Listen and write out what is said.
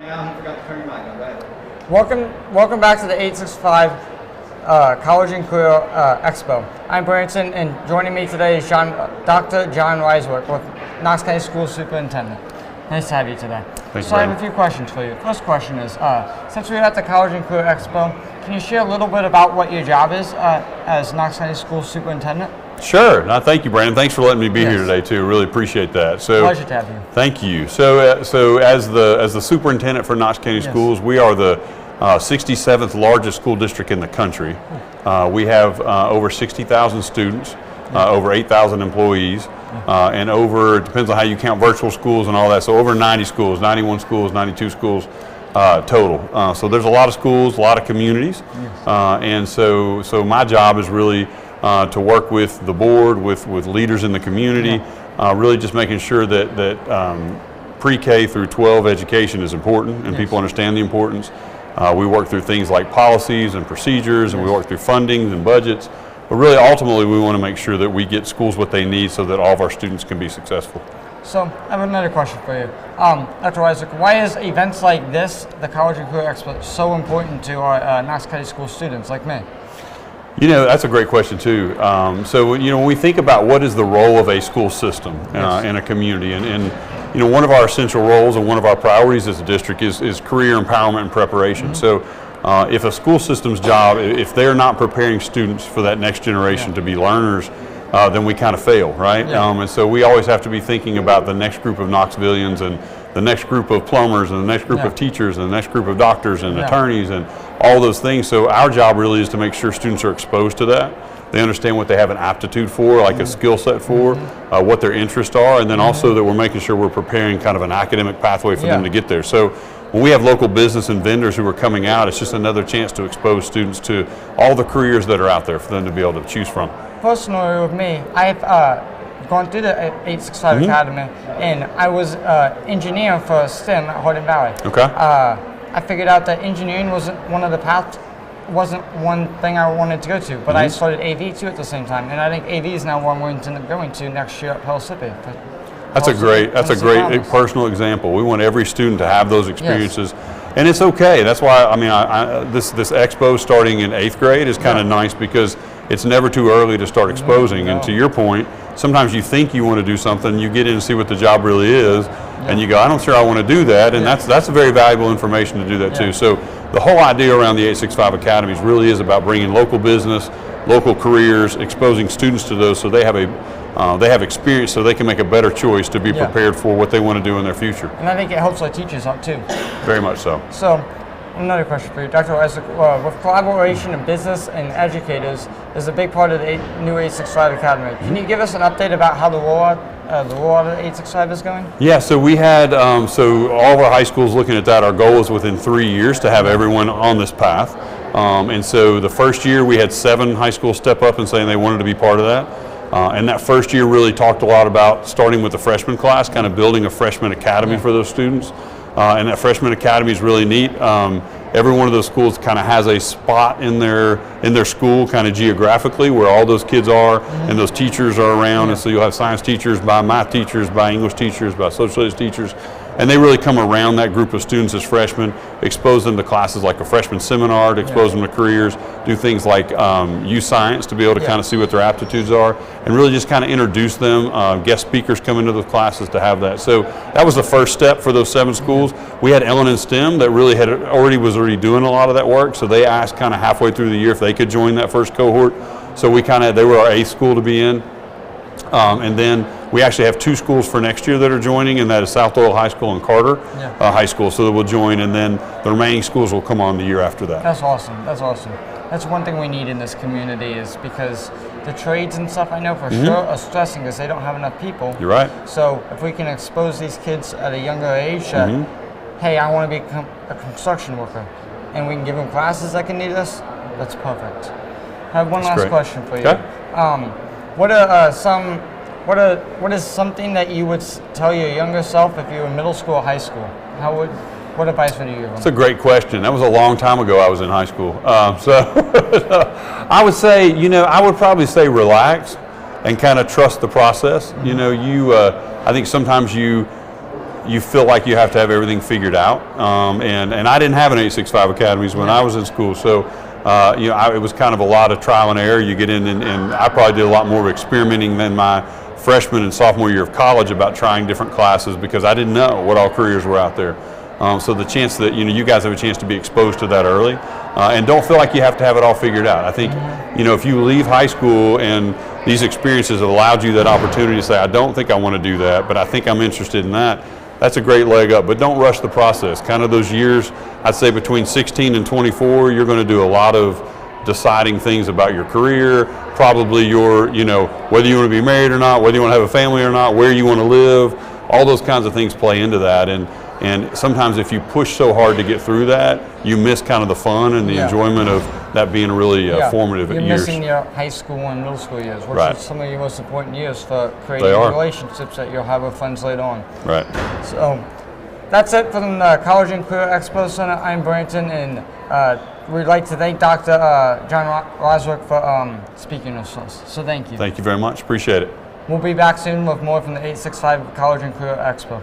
I forgot to turn your mic on. Go ahead. Welcome back to the 865 College and Career Expo. I'm Branson, and joining me today is Dr. Jon Rysewyk with Knox County School Superintendent. Nice to have you today. Thanks, so I have a few questions for you. First question is, since we're at the College and Career Expo, can you share a little bit about what your job is as Knox County School Superintendent? Sure. No, thank you, Brandon. Thanks for letting me be here today too. Really appreciate that. Pleasure to have you. Thank you. So as the superintendent for Knox County Schools, we are the 67th largest school district in the country. We have over 60,000 students, over 8,000 employees, and it depends on how you count virtual schools and all that, so over 90 schools, 91 schools, 92 schools total. So there's a lot of schools, a lot of communities, and so my job is really to work with the board, with leaders in the community, really just making sure that pre-K through 12 education is important and people understand the importance. We work through things like policies and procedures, and we work through fundings and budgets, but really ultimately we want to make sure that we get schools what they need so that all of our students can be successful. So I have another question for you. Dr. Rysewyk, why is events like this, the College and Career Expo, so important to our Knox County School students like me? You know, that's a great question too. So, you know, when we think about what is the role of a school system in a community, and you know, one of our essential roles and one of our priorities as a district is career empowerment and preparation. So if a school system's job, if they're not preparing students for that next generation to be learners, then we kind of fail, right? And so we always have to be thinking about the next group of Knoxvillians and the next group of plumbers and the next group of teachers and the next group of doctors and attorneys and all those things. So our job really is to make sure students are exposed to that. They understand what they have an aptitude for, like a skill set for, what their interests are, and then also that we're making sure we're preparing kind of an academic pathway for them to get there. So when we have local business and vendors who are coming out, it's just another chance to expose students to all the careers that are out there for them to be able to choose from. Personally with me, I've gone through the 865 Academy, and I was engineer for STEM at Hardin Valley. Okay. I figured out that engineering wasn't wasn't one thing I wanted to go to, but I started AV too at the same time, and I think AV is now one we're going to next year at Pellissippi. That's a great personal example. We want every student to have those experiences, and it's okay. That's why I mean, this expo starting in 8th grade is kind of nice because it's never too early to start exposing. And to your point, sometimes you think you want to do something, you get in and see what the job really is, and you go, I'm not sure I want to do that, and that's very valuable information to do that too. So the whole idea around the 865 Academies really is about bringing local business, local careers, exposing students to those so they have experience so they can make a better choice to be prepared for what they want to do in their future. And I think it helps our teachers out too. Very much so. So another question for you, Dr. Rysewyk. With collaboration of business and educators is a big part of the new 865 Academy. Can you give us an update about how the rollout of the 865 is going? Yeah, so we had, so all of our high schools looking at that, our goal is within 3 years to have everyone on this path. And so the first year we had 7 high schools step up and saying they wanted to be part of that. And that first year really talked a lot about starting with the freshman class, kind of building a freshman academy for those students. And that freshman academy is really neat. Every one of those schools kind of has a spot in their school kind of geographically where all those kids are and those teachers are around. And so you'll have science teachers, by math teachers, by English teachers, by social studies teachers. And they really come around that group of students as freshmen, expose them to classes like a freshman seminar to expose them to careers, do things like use science to be able to kind of see what their aptitudes are, and really just kind of introduce them. Guest speakers come into those classes to have that. So that was the first step for those 7 schools. We had Ellen and STEM that really was already doing a lot of that work, so they asked kind of halfway through the year if they could join that first cohort. So they were our 8th school to be in. And then we actually have 2 schools for next year that are joining, and that is South Doyle High School and Carter High School, so that will join, and then the remaining schools will come on the year after that. That's awesome. That's awesome. That's one thing we need in this community, is because the trades and stuff, I know for sure, are stressing because they don't have enough people. You're right. So if we can expose these kids at a younger age that, hey, I want to become a construction worker, and we can give them classes that can need us, that's perfect. I have one last question for you. What is something that you would tell your younger self if you were in middle school or high school? What advice would you give them? That's a great question. That was a long time ago I was in high school. I would say, I would probably say relax and kind of trust the process. I think sometimes you feel like you have to have everything figured out. And I didn't have an 865 academies when I was in school, so it was kind of a lot of trial and error. You get in, and I probably did a lot more of experimenting than my freshman and sophomore year of college about trying different classes, because I didn't know what all careers were out there. So the chance that you guys have a chance to be exposed to that early, and don't feel like you have to have it all figured out. I think if you leave high school and these experiences have allowed you that opportunity to say, I don't think I want to do that, but I think I'm interested in that. That's a great leg up, but don't rush the process. Kind of those years, I'd say between 16 and 24, you're going to do a lot of deciding things about your career, probably your, whether you want to be married or not, whether you want to have a family or not, where you want to live, all those kinds of things play into that. And sometimes if you push so hard to get through that, you miss kind of the fun and the enjoyment of that being really formative years. You're missing your high school and middle school years, which is some of your most important years for creating relationships that you'll have with friends later on. Right. So that's it from the College and Career Expo Center. I'm Branton, and we'd like to thank Dr. Jon Rysewyk for speaking with us. So thank you. Thank you very much. Appreciate it. We'll be back soon with more from the 865 College and Career Expo.